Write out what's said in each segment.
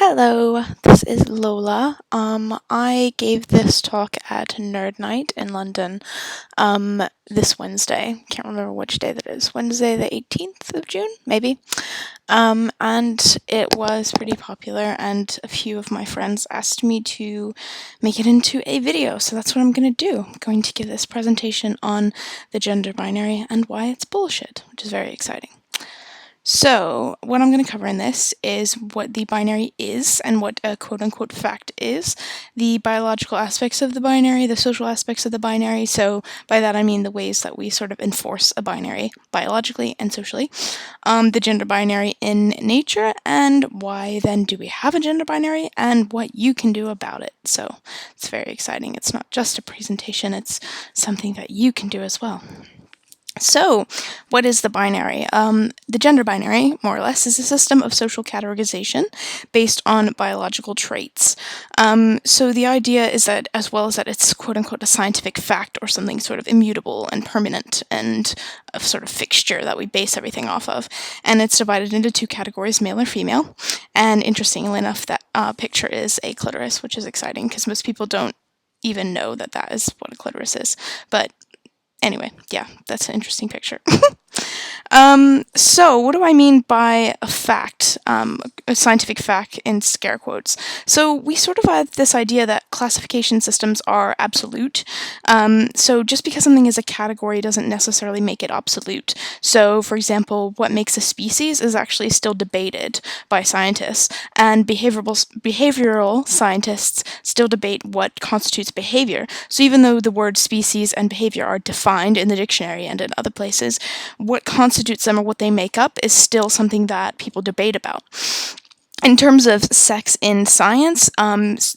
Hello, this is Lola. I gave this talk at Nerd Nite in London, this Wednesday. Can't remember which day that is. Wednesday the 18th of June, maybe. And it was pretty popular, and a few of my friends asked me to make it into a video, so that's what I'm gonna do. I'm going to give this presentation on the gender binary and why it's bullshit, which is very exciting. So, what I'm going to cover in this is what the binary is and what a quote-unquote fact is, the biological aspects of the binary, the social aspects of the binary, so by that I mean the ways that we sort of enforce a binary biologically and socially, the gender binary in nature, and why then do we have a gender binary, and what you can do about it. So, it's very exciting. It's not just a presentation, it's something that you can do as well. So, what is the binary? The gender binary, more or less, is a system of social categorization based on biological traits. So the idea is that, as well as that it's quote-unquote a scientific fact or something sort of immutable and permanent and a sort of fixture that we base everything off of. And it's divided into two categories, male or female. And interestingly enough, that picture is a clitoris, which is exciting because most people don't even know that that is what a clitoris is. But anyway, yeah, that's an interesting picture. So what do I mean by a fact, a scientific fact in scare quotes? So we sort of have this idea that classification systems are absolute. So just because something is a category doesn't necessarily make it absolute. So, for example, what makes a species is actually still debated by scientists, and behavioral scientists still debate what constitutes behavior. So even though the words species and behavior are defined in the dictionary and in other places, what constitutes them or what they make up is still something that people debate about. In terms of sex in science,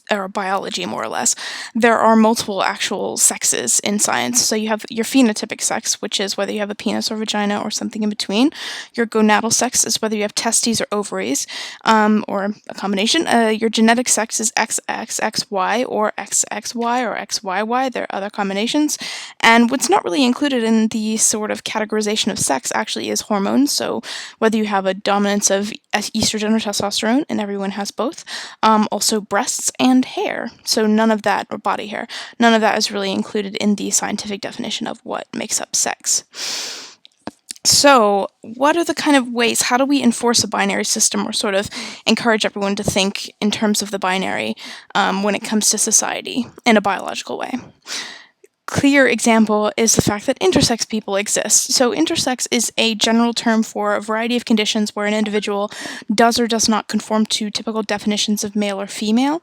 or biology more or less, there are multiple actual sexes in science. So you have your phenotypic sex, which is whether you have a penis or vagina or something in between. Your gonadal sex is whether you have testes or ovaries, or a combination. Your genetic sex is XX, XY, or XXY, or XYY. There are other combinations. And what's not really included in the sort of categorization of sex actually is hormones. So whether you have a dominance of estrogen or testosterone, and everyone has both. Also breasts and hair. So none of that, or body hair, none of that is really included in the scientific definition of what makes up sex. So, what are the kind of ways, how do we enforce a binary system or sort of encourage everyone to think in terms of the binary when it comes to society in a biological way? Clear example is the fact that intersex people exist. So intersex is a general term for a variety of conditions where an individual does or does not conform to typical definitions of male or female.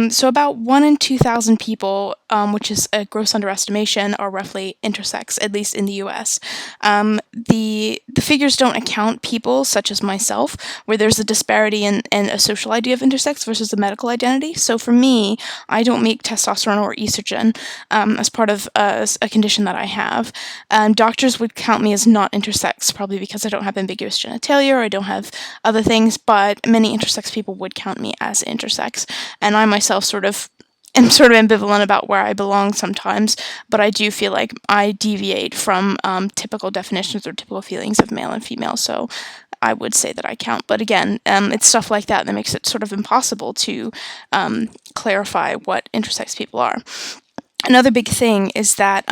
So about 1 in 2,000 people, which is a gross underestimation, are roughly intersex, at least in the US. The figures don't account people such as myself, where there's a disparity in a social idea of intersex versus a medical identity. So for me, I don't make testosterone or estrogen as part of a condition that I have. Doctors would count me as not intersex, probably because I don't have ambiguous genitalia or I don't have other things, but many intersex people would count me as intersex. And I myself am sort of ambivalent about where I belong sometimes, but I do feel like I deviate from typical definitions or typical feelings of male and female, so I would say that I count. But again, it's stuff like that makes it sort of impossible to clarify what intersex people are. Another big thing is that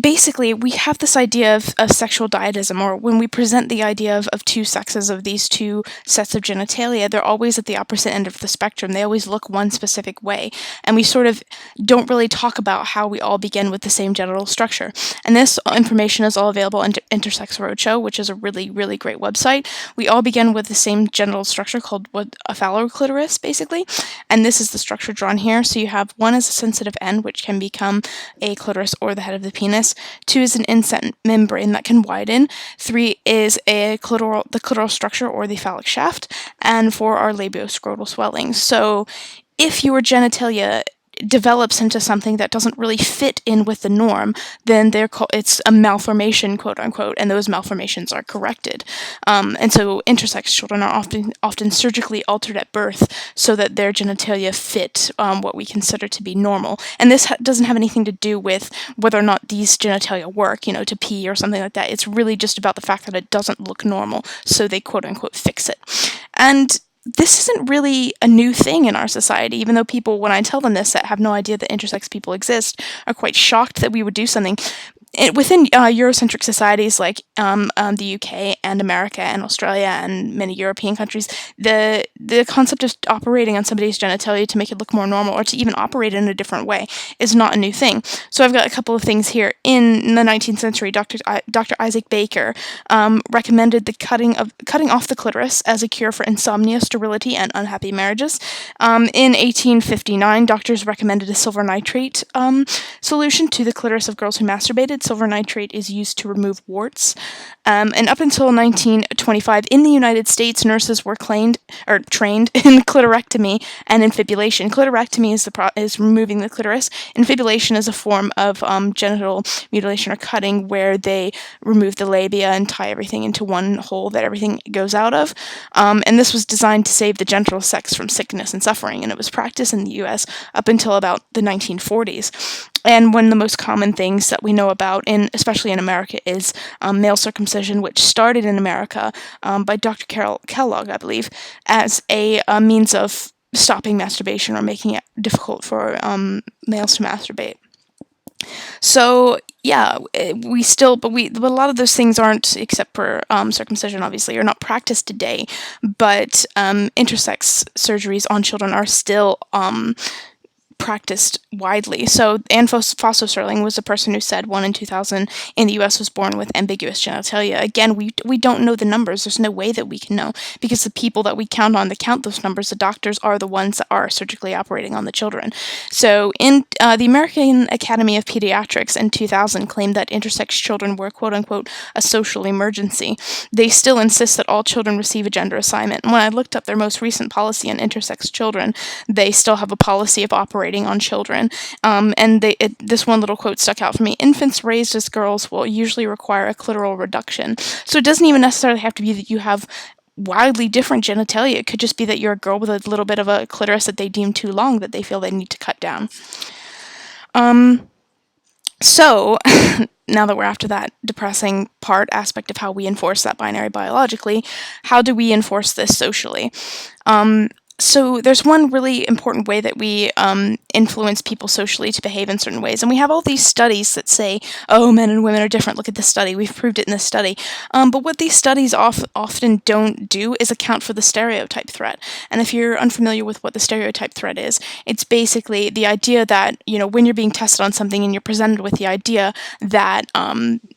basically, we have this idea of sexual dietism, or when we present the idea of two sexes, of these two sets of genitalia, they're always at the opposite end of the spectrum. They always look one specific way, and we sort of don't really talk about how we all begin with the same genital structure. And this information is all available on Intersex Roadshow, which is a really, really great website. We all begin with the same genital structure called a phalloclitoris, basically, and this is the structure drawn here. So you have 1 is a sensitive end, which can become a clitoris or the head of the penis. 2 is an inset membrane that can widen. 3 is the clitoral structure or the phallic shaft. And 4 are labioscrotal swellings. So if your genitalia develops into something that doesn't really fit in with the norm, then it's a malformation, quote unquote, and those malformations are corrected. And so intersex children are often surgically altered at birth so that their genitalia fit what we consider to be normal. And this doesn't have anything to do with whether or not these genitalia work, to pee or something like that. It's really just about the fact that it doesn't look normal, so they quote unquote fix it. And this isn't really a new thing in our society, even though people, when I tell them this, that have no idea that intersex people exist, are quite shocked that we would do something. Within Eurocentric societies like the UK and America and Australia and many European countries, the concept of operating on somebody's genitalia to make it look more normal or to even operate in a different way is not a new thing. So I've got a couple of things here. In the 19th century, Dr. Isaac Baker recommended the cutting off the clitoris as a cure for insomnia, sterility, and unhappy marriages. In 1859, doctors recommended a silver nitrate solution to the clitoris of girls who masturbated. Silver nitrate is used to remove warts. And up until 1925, in the United States, nurses were trained in clitorectomy and infibulation. Clitorectomy is removing the clitoris. Infibulation is a form of genital mutilation or cutting where they remove the labia and tie everything into one hole that everything goes out of. And this was designed to save the genital sex from sickness and suffering, and it was practiced in the U.S. up until about the 1940s. And one of the most common things that we know about, especially in America, is male circumcision, which started in America by Dr. Kellogg, I believe, as a means of stopping masturbation or making it difficult for males to masturbate. So yeah, but a lot of those things aren't, except for circumcision, obviously, are not practiced today. But intersex surgeries on children are still practiced widely. So Anne Foster-Serling was a person who said 1 in 2,000 in the U.S. was born with ambiguous genitalia. Again, we don't know the numbers. There's no way that we can know, because the people that we count on to count those numbers, the doctors, are the ones that are surgically operating on the children. So in the American Academy of Pediatrics in 2000 claimed that intersex children were, quote-unquote, a social emergency. They still insist that all children receive a gender assignment. And when I looked up their most recent policy on intersex children, they still have a policy of operating on children. And this one little quote stuck out for me. Infants raised as girls will usually require a clitoral reduction. So it doesn't even necessarily have to be that you have wildly different genitalia. It could just be that you're a girl with a little bit of a clitoris that they deem too long that they feel they need to cut down. So, now that we're after that depressing aspect of how we enforce that binary biologically, how do we enforce this socially? So there's one really important way that we influence people socially to behave in certain ways. And we have all these studies that say, oh, men and women are different. Look at this study. We've proved it in this study. But what these studies often don't do is account for the stereotype threat. And if you're unfamiliar with what the stereotype threat is, it's basically the idea that, when you're being tested on something and you're presented with the idea that,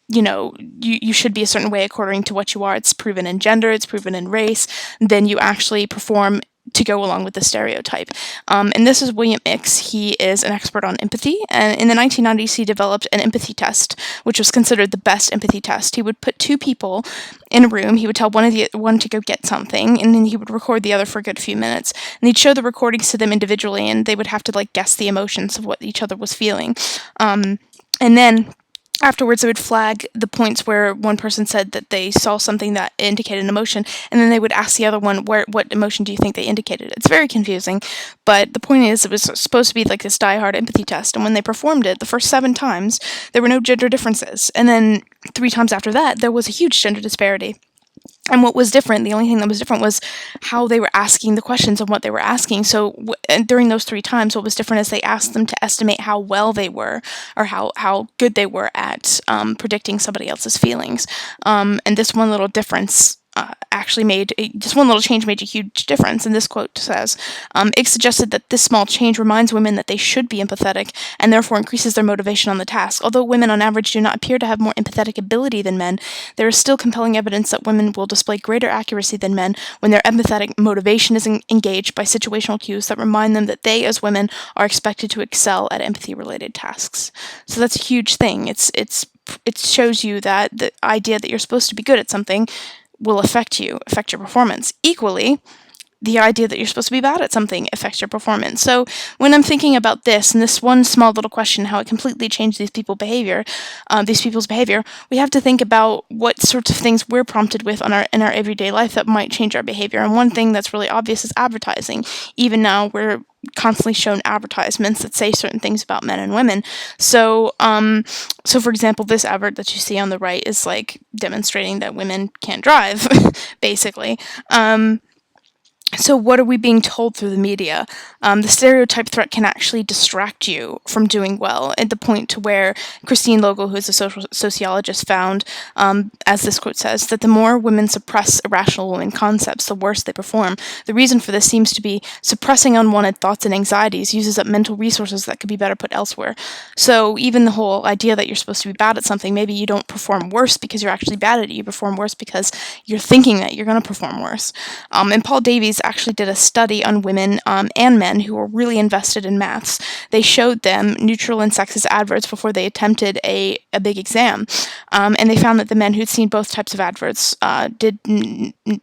you should be a certain way according to what you are. It's proven in gender, it's proven in race. Then you actually perform to go along with the stereotype. And this is William Icks. He is an expert on empathy, and in the 1990s he developed an empathy test, which was considered the best empathy test. He would put two people in a room, he would tell one to go get something, and then he would record the other for a good few minutes. And he'd show the recordings to them individually, and they would have to guess the emotions of what each other was feeling. And then afterwards, they would flag the points where one person said that they saw something that indicated an emotion, and then they would ask the other one, what emotion do you think they indicated? It's very confusing, but the point is, it was supposed to be like this die-hard empathy test, and when they performed it, the first 7 times, there were no gender differences, and then 3 times after that, there was a huge gender disparity. And what was different, the only thing that was different was how they were asking the questions and what they were asking. So during those 3 times, what was different is they asked them to estimate how well they were, or how good they were at predicting somebody else's feelings. And this one little difference this one little change made a huge difference. And this quote says, Icks suggested that this small change reminds women that they should be empathetic and therefore increases their motivation on the task. Although women on average do not appear to have more empathetic ability than men, there is still compelling evidence that women will display greater accuracy than men when their empathetic motivation is engaged by situational cues that remind them that they, as women, are expected to excel at empathy-related tasks. So that's a huge thing. It shows you that the idea that you're supposed to be good at something will affect your performance. Equally, the idea that you're supposed to be bad at something affects your performance. So when I'm thinking about this, and this one small little question, how it completely changed these people's behavior, we have to think about what sorts of things we're prompted with in our everyday life that might change our behavior. And one thing that's really obvious is advertising. Even now, we're constantly shown advertisements that say certain things about men and women. So for example, this advert that you see on the right is demonstrating that women can't drive, basically. So what are we being told through the media? The stereotype threat can actually distract you from doing well, at the point to where Christine Logal, who is a sociologist, found, as this quote says, that the more women suppress irrational women concepts, the worse they perform. The reason for this seems to be suppressing unwanted thoughts and anxieties uses up mental resources that could be better put elsewhere. So even the whole idea that you're supposed to be bad at something, maybe you don't perform worse because you're actually bad at it. You perform worse because you're thinking that you're going to perform worse. And Paul Davies actually did a study on women and men who were really invested in maths. They showed them neutral and sexist adverts before they attempted a big exam, and they found that the men who'd seen both types of adverts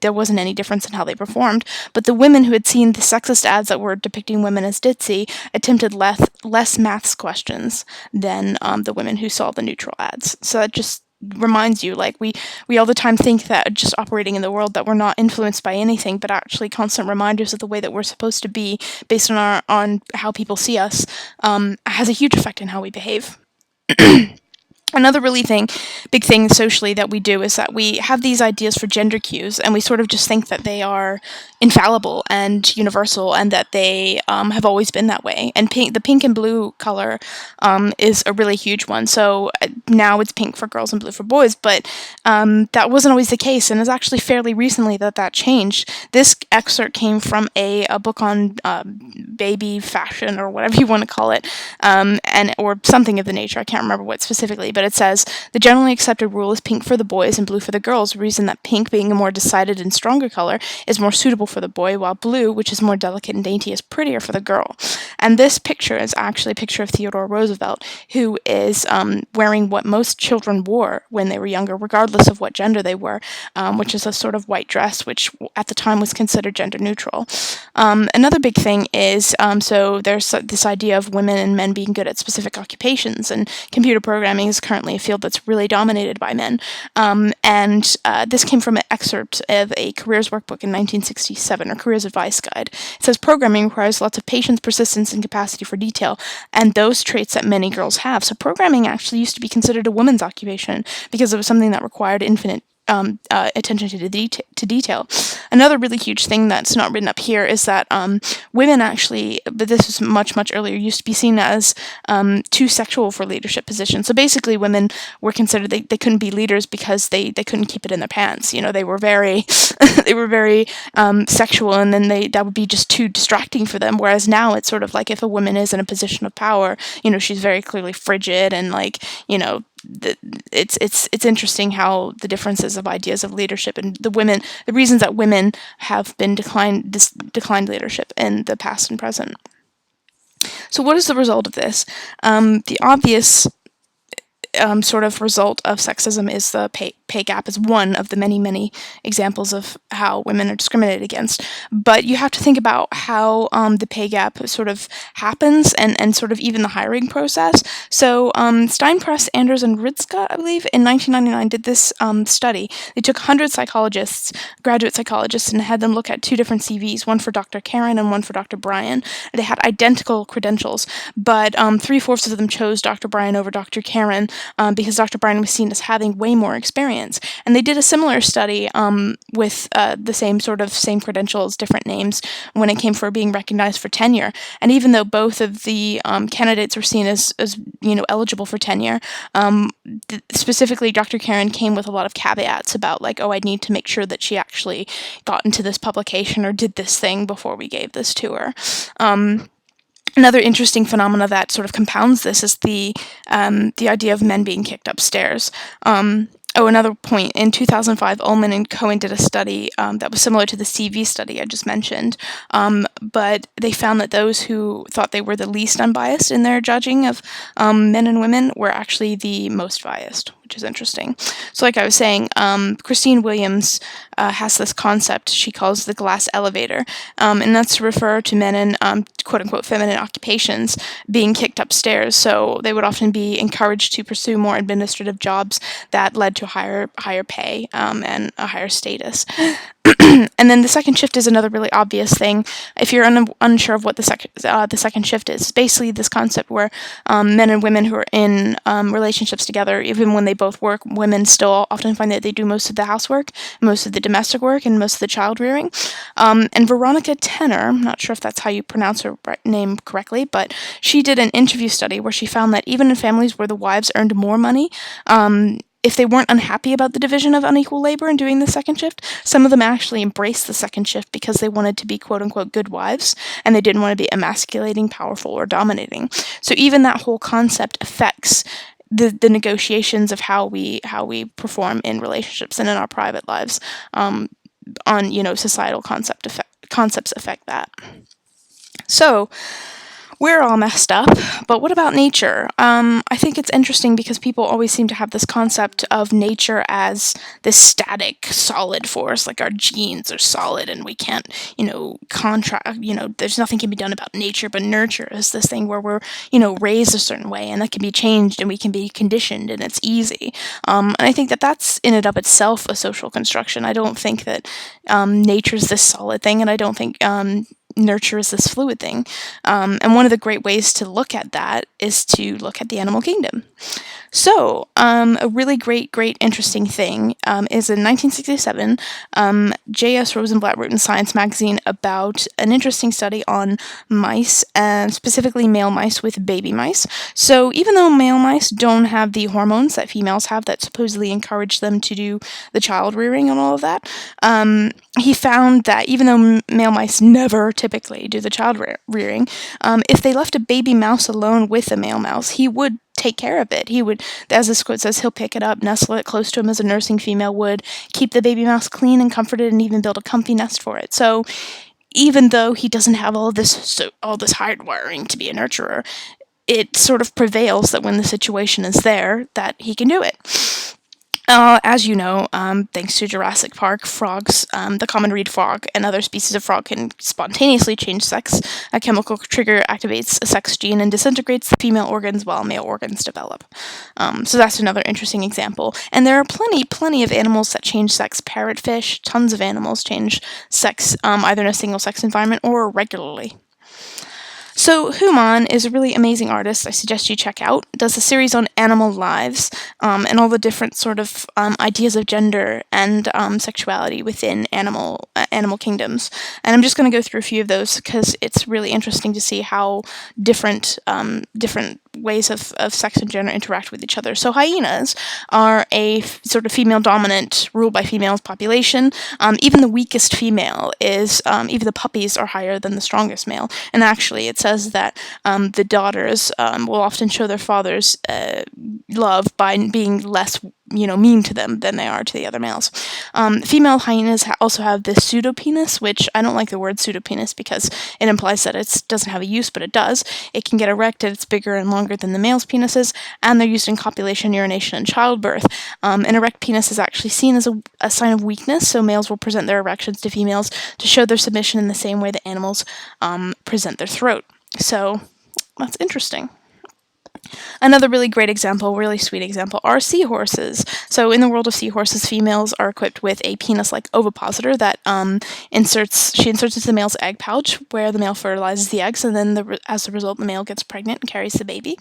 there wasn't any difference in how they performed, but the women who had seen the sexist ads that were depicting women as ditzy attempted less maths questions than the women who saw the neutral ads. So that just reminds you, like, we all the time think that just operating in the world that we're not influenced by anything, but actually constant reminders of the way that we're supposed to be based on how people see us, has a huge effect on how we behave. Another big thing socially that we do is that we have these ideas for gender cues, and we sort of just think that they are infallible and universal, and that they have always been that way. And the pink and blue color is a really huge one. So now it's pink for girls and blue for boys, but that wasn't always the case, and it's actually fairly recently that changed. This excerpt came from a book on baby fashion, or whatever you want to call it, or something of the nature. I can't remember what specifically, but it says, the generally accepted rule is pink for the boys and blue for the girls, the reason that pink, being a more decided and stronger color, is more suitable for the boy, while blue, which is more delicate and dainty, is prettier for the girl. And this picture is actually a picture of Theodore Roosevelt, who is wearing what most children wore when they were younger, regardless of what gender they were, which is a sort of white dress, which at the time was considered gender neutral. Another big thing is, so there's this idea of women and men being good at specific occupations, and computer programming is currently a field that's really dominated by men. And this came from an excerpt of a careers workbook in 1967, or Careers Advice Guide. It says, programming requires lots of patience, persistence, and capacity for detail, and those traits that many girls have. So programming actually used to be considered a woman's occupation because it was something that required infinite attention to detail. Another really huge thing that's not written up here is that women actually, but this was much earlier, used to be seen as too sexual for leadership positions. So basically, women were considered they couldn't be leaders because they couldn't keep it in their pants. You know, they were very they were very sexual, and then that would be just too distracting for them. Whereas now it's sort of like, if a woman is in a position of power, you know, she's very clearly frigid, and, like, you know, it's interesting how the differences of ideas of leadership and the reasons that women have been declined leadership in the past and present. So what is the result of this? The obvious sort of result of sexism is the pay gap, is one of the many examples of how women are discriminated against. But you have to think about how the pay gap sort of happens, and sort of even the hiring process. So Steinpress, Anders, and Ritska, I believe, in 1999 did this study. They took 100 graduate psychologists, and had them look at two different CVs, one for Dr. Karen and one for Dr. Brian. They had identical credentials, but 3/4 of them chose Dr. Brian over Dr. Karen, because Dr. Brian was seen as having way more experience. And they did a similar study with the same credentials, different names, when it came for being recognized for tenure. And even though both of the candidates were seen as eligible for tenure, specifically Dr. Karen came with a lot of caveats about, like, oh, I need to make sure that she actually got into this publication or did this thing before we gave this to her. Another interesting phenomena that sort of compounds this is the idea of men being kicked upstairs. Another point. In 2005, Ullman and Cohen did a study that was similar to the CV study I just mentioned, but they found that those who thought they were the least unbiased in their judging of men and women were actually the most biased, which is interesting. So like I was saying, Christine Williams has this concept she calls the glass elevator, and that's to refer to men in quote-unquote feminine occupations being kicked upstairs. So they would often be encouraged to pursue more administrative jobs that led to higher pay and a higher status. And then the second shift is another really obvious thing. If you're unsure of what the second shift is, it's basically this concept where men and women who are in relationships together, even when they both work, women still often find that they do most of the housework, most of the domestic work, and most of the child rearing. And Veronica Tenner, I'm not sure if that's how you pronounce her name correctly, but she did an interview study where she found that even in families where the wives earned more money, if they weren't unhappy about the division of unequal labor and doing the second shift, some of them actually embraced the second shift because they wanted to be quote-unquote good wives, and they didn't want to be emasculating, powerful, or dominating. So even that whole concept affects the negotiations of how we perform in relationships and in our private lives. On societal concepts affect that. So we're all messed up, but what about nature? I think it's interesting because people always seem to have this concept of nature as this static, solid force, like our genes are solid and we can't, there's nothing can be done about nature, but nurture is this thing where we're, raised a certain way and that can be changed and we can be conditioned and it's easy. And I think that that's in and of itself a social construction. I don't think that nature's this solid thing, and I don't think nurture is this fluid thing. And one of the great ways to look at that is to look at the animal kingdom. So, a really great, interesting thing is in 1967, J.S. Rosenblatt wrote in Science magazine about an interesting study on mice, and specifically male mice with baby mice. So, even though male mice don't have the hormones that females have that supposedly encourage them to do the child rearing and all of that, he found that even though male mice never typically do the child rearing, if they left a baby mouse alone with a male mouse, he would take care of it. He would, as this quote says, he'll pick it up, nestle it close to him as a nursing female would, keep the baby mouse clean and comforted, and even build a comfy nest for it. So even though he doesn't have all this hardwiring to be a nurturer, it sort of prevails that when the situation is there, that he can do it. As you know, thanks to Jurassic Park, frogs, the common reed frog, and other species of frog can spontaneously change sex. A chemical trigger activates a sex gene and disintegrates the female organs while male organs develop. So that's another interesting example. And there are plenty of animals that change sex. Parrotfish, tons of animals change sex, either in a single-sex environment or regularly. So Human is a really amazing artist I suggest you check out. It does a series on animal lives and all the different sort of ideas of gender and sexuality within animal kingdoms. And I'm just going to go through a few of those because it's really interesting to see how different ways of sex and gender interact with each other. So hyenas are a sort of female-dominant, ruled by females population. Even the weakest female is, even the puppies are higher than the strongest male. And actually, it says that the daughters will often show their fathers love by being less mean to them than they are to the other males. Female hyenas also have this pseudopenis, which I don't like the word pseudopenis because it implies that it doesn't have a use, but it does. It can get erected, it's bigger and longer than the male's penises, and they're used in copulation, urination, and childbirth. An erect penis is actually seen as a sign of weakness, so males will present their erections to females to show their submission in the same way that animals present their throat. So that's interesting. Another really great example, really sweet example, are seahorses. So in the world of seahorses, females are equipped with a penis-like ovipositor that inserts into the male's egg pouch, where the male fertilizes the eggs, and then as a result, the male gets pregnant and carries the baby.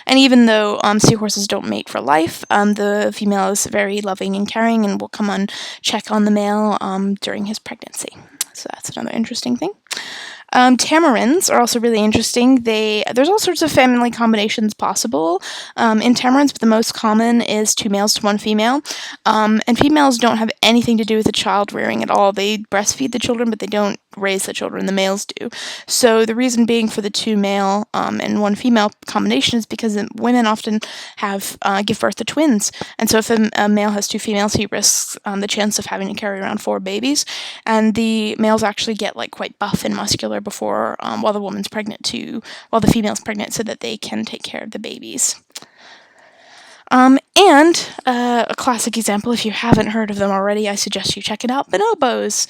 And even though seahorses don't mate for life, the female is very loving and caring and will come on check on the male during his pregnancy. So that's another interesting thing. Tamarins are also really interesting. There's all sorts of family combinations possible in tamarins, but the most common is 2 males to 1 female. And females don't have anything to do with the child rearing at all. They breastfeed the children, but they don't raise the children. The males do. So the reason being for the 2 male and 1 female combination is because women often give birth to twins. And so if a male has 2 females, he risks the chance of having to carry around 4 babies. And the males actually get quite buff and muscular before while the female's pregnant so that they can take care of the babies. And a classic example, if you haven't heard of them already, I suggest you check it out, bonobos.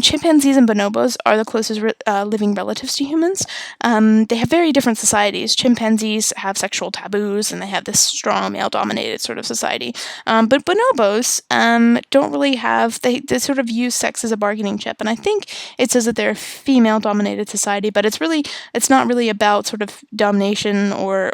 Chimpanzees and bonobos are the closest living relatives to humans. They have very different societies. Chimpanzees have sexual taboos, and they have this strong male-dominated sort of society. But bonobos don't really have, they sort of use sex as a bargaining chip, and I think it says that they're a female-dominated society, but it's not really about sort of domination or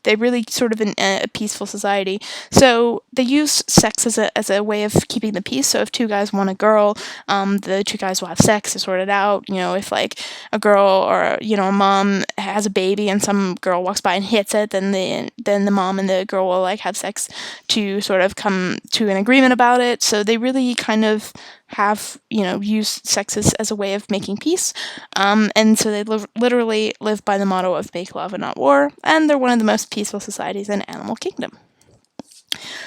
they really sort of in a peaceful society. So they use sex as a way of keeping the peace. So if two guys want a girl, the two guys will have sex to sort it out. If like a girl or a mom has a baby and some girl walks by and hits it, then the mom and the girl will like have sex to sort of come to an agreement about it. So they really kind of have use sex as a way of making peace, and so they literally live by the motto of make love and not war, and they're one of the most peaceful societies in Animal Kingdom.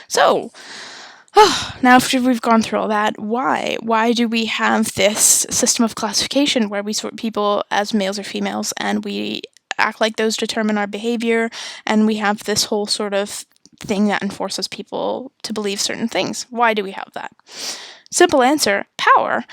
So now after we've gone through all that, why do we have this system of classification where we sort people as males or females, and we act like those determine our behavior, and we have this whole sort of thing that enforces people to believe certain things? Why do we have that? Simple answer: power.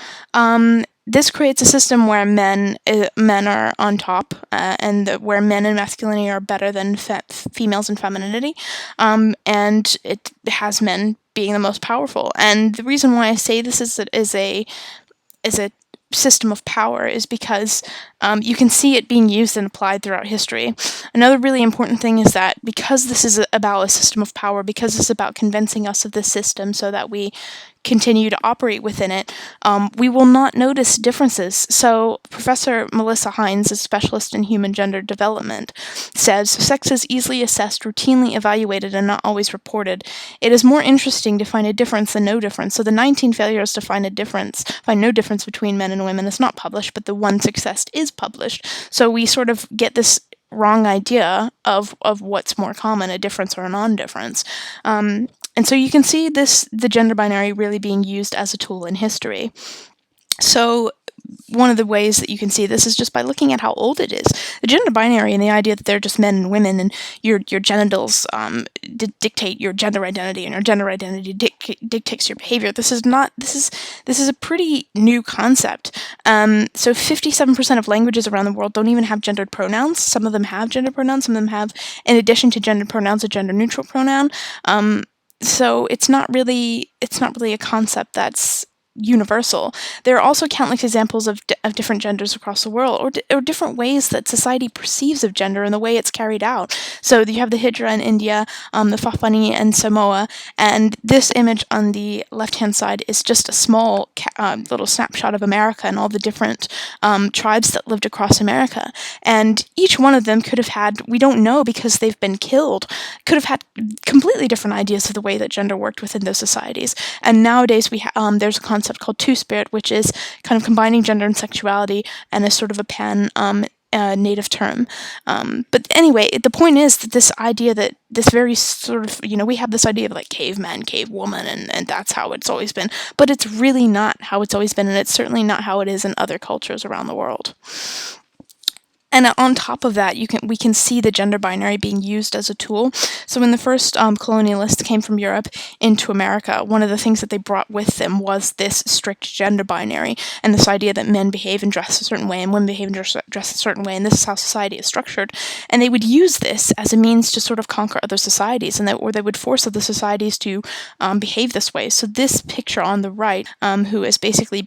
This creates a system where men are on top, and where men and masculinity are better than females and femininity, and it has men being the most powerful. And the reason why I say this is a system of power is because you can see it being used and applied throughout history. Another really important thing is that because this is about a system of power, because it's about convincing us of this system so that we continue to operate within it, we will not notice differences. So Professor Melissa Hines, a specialist in human gender development, says sex is easily assessed, routinely evaluated, and not always reported. It is more interesting to find a difference than no difference. So the 19 failures to find no difference between men and women is not published, but the one success is published. So we sort of get this wrong idea of what's more common, a difference or a non-difference. And so you can see the gender binary really being used as a tool in history. So one of the ways that you can see this is just by looking at how old it is. The gender binary and the idea that they're just men and women, and your genitals dictate your gender identity, and your gender identity dictates your behavior. This is a pretty new concept. So 57% of languages around the world don't even have gendered pronouns. Some of them have gendered pronouns. Some of them have, in addition to gendered pronouns, a gender neutral pronoun. So it's not really a concept that's universal. There are also countless examples of different genders across the world, or different ways that society perceives of gender and the way it's carried out. So you have the Hijra in India, the Fafani in Samoa, and this image on the left-hand side is just a small little snapshot of America and all the different tribes that lived across America. And each one of them could have had, we don't know because they've been killed, could have had completely different ideas of the way that gender worked within those societies. And nowadays there's a concept called two-spirit, which is kind of combining gender and sexuality, and is sort of a pan-native term. But anyway, the point is that this idea that this very sort of, we have this idea of like caveman, cavewoman, and that's how it's always been. But it's really not how it's always been, and it's certainly not how it is in other cultures around the world. And on top of that, we can see the gender binary being used as a tool. So when the first colonialists came from Europe into America, one of the things that they brought with them was this strict gender binary, and this idea that men behave and dress a certain way, and women behave and dress a certain way, and this is how society is structured. And they would use this as a means to sort of conquer other societies, or they would force other societies to behave this way. So this picture on the right, who has basically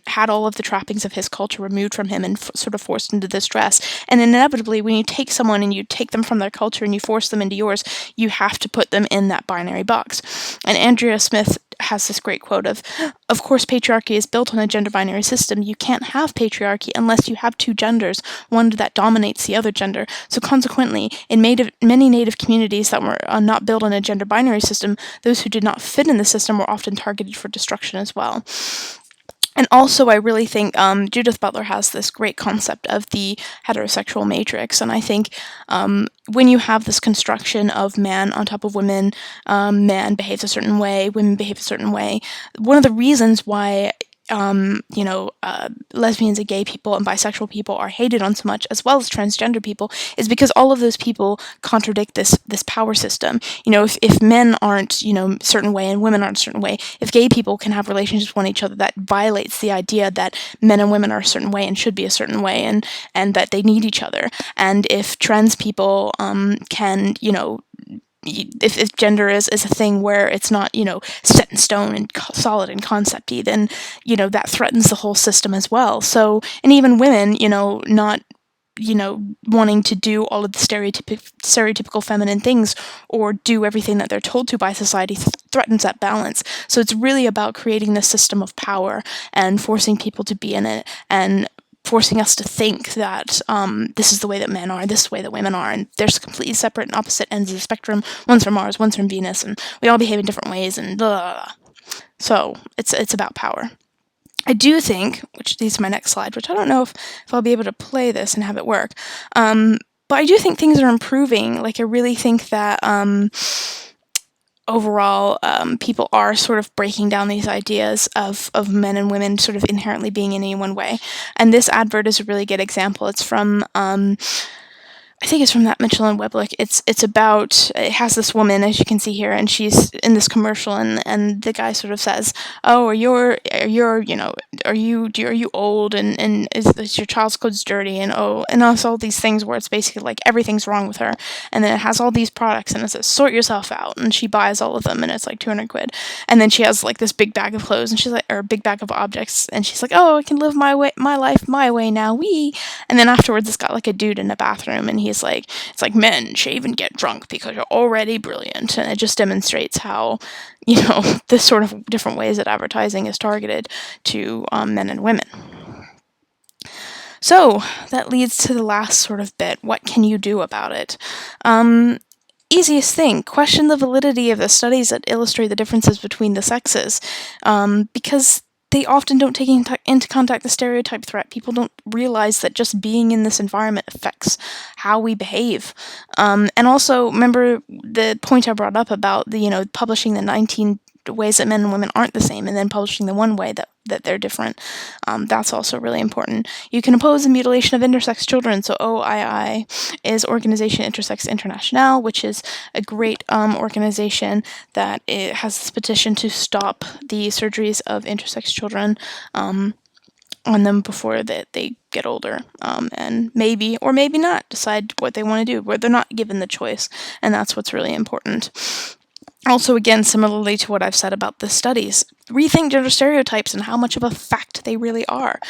had all of the trappings of his culture removed from him and sort of forced into this dress. And inevitably, when you take someone and you take them from their culture and you force them into yours, you have to put them in that binary box. And Andrea Smith has this great quote of course, patriarchy is built on a gender binary system. You can't have patriarchy unless you have two genders, one that dominates the other gender. So consequently, in many Native communities that were not built on a gender binary system, those who did not fit in the system were often targeted for destruction as well. And also, I really think Judith Butler has this great concept of the heterosexual matrix. And I think when you have this construction of man on top of women, man behaves a certain way, women behave a certain way, one of the reasons why lesbians and gay people and bisexual people are hated on so much, as well as transgender people, is because all of those people contradict this power system. If men aren't, a certain way and women aren't a certain way, if gay people can have relationships with one each other, that violates the idea that men and women are a certain way and should be a certain way, and that they need each other. And if trans people can, if gender is a thing where it's not, set in stone and solid and concepty, then, that threatens the whole system as well. So, and even women, not, wanting to do all of the stereotypical feminine things or do everything that they're told to by society threatens that balance. So it's really about creating this system of power and forcing people to be in it, and forcing us to think that this is the way that men are, this is the way that women are, and there's completely separate and opposite ends of the spectrum. One's from Mars, one's from Venus, and we all behave in different ways, and blah, blah, blah. So it's about power. I do think, which these are my next slide, which I don't know if I'll be able to play this and have it work, but I do think things are improving. Like, I really think that overall, people are sort of breaking down these ideas of men and women sort of inherently being in any one way. And this advert is a really good example. It's from, I think it's from that Mitchell and Webb. It's about, it has this woman, as you can see here, and she's in this commercial, and the guy sort of says, "Oh, are you old, and is your child's clothes dirty, and also all these things where it's basically like everything's wrong with her, and then it has all these products, and it says sort yourself out, and she buys all of them, and it's like 200 quid, and then she has like this big bag of clothes, and she's like, or a big bag of objects, and she's like, oh, I can live my life my way now, wee, and then afterwards it's got like a dude in a bathroom, and he's like, it's like, men, shave and get drunk because you're already brilliant. And it just demonstrates how, this sort of different ways that advertising is targeted to men and women. So that leads to the last sort of bit. What can you do about it? Easiest thing, question the validity of the studies that illustrate the differences between the sexes, because they often don't take into contact the stereotype threat. People don't realize that just being in this environment affects how we behave. And also, remember the point I brought up about publishing the 19 ways that men and women aren't the same, and then publishing the one way that they're different. That's also really important. You can oppose the mutilation of intersex children. So OII is Organisation Intersex Internationale, which is a great organization that it has this petition to stop the surgeries of intersex children on them before they get older, and maybe or maybe not decide what they want to do, where they're not given the choice, and that's what's really important. Also, again, similarly to what I've said about the studies, rethink gender stereotypes and how much of a fact they really are,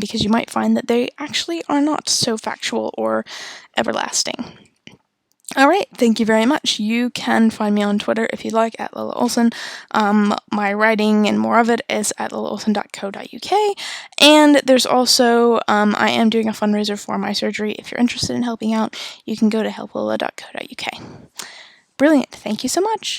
because you might find that they actually are not so factual or everlasting. All right, thank you very much. You can find me on Twitter if you'd like, at Lila Olson. My writing and more of it is at lilaolson.co.uk. And there's also, I am doing a fundraiser for my surgery. If you're interested in helping out, you can go to helplila.co.uk. Brilliant. Thank you so much.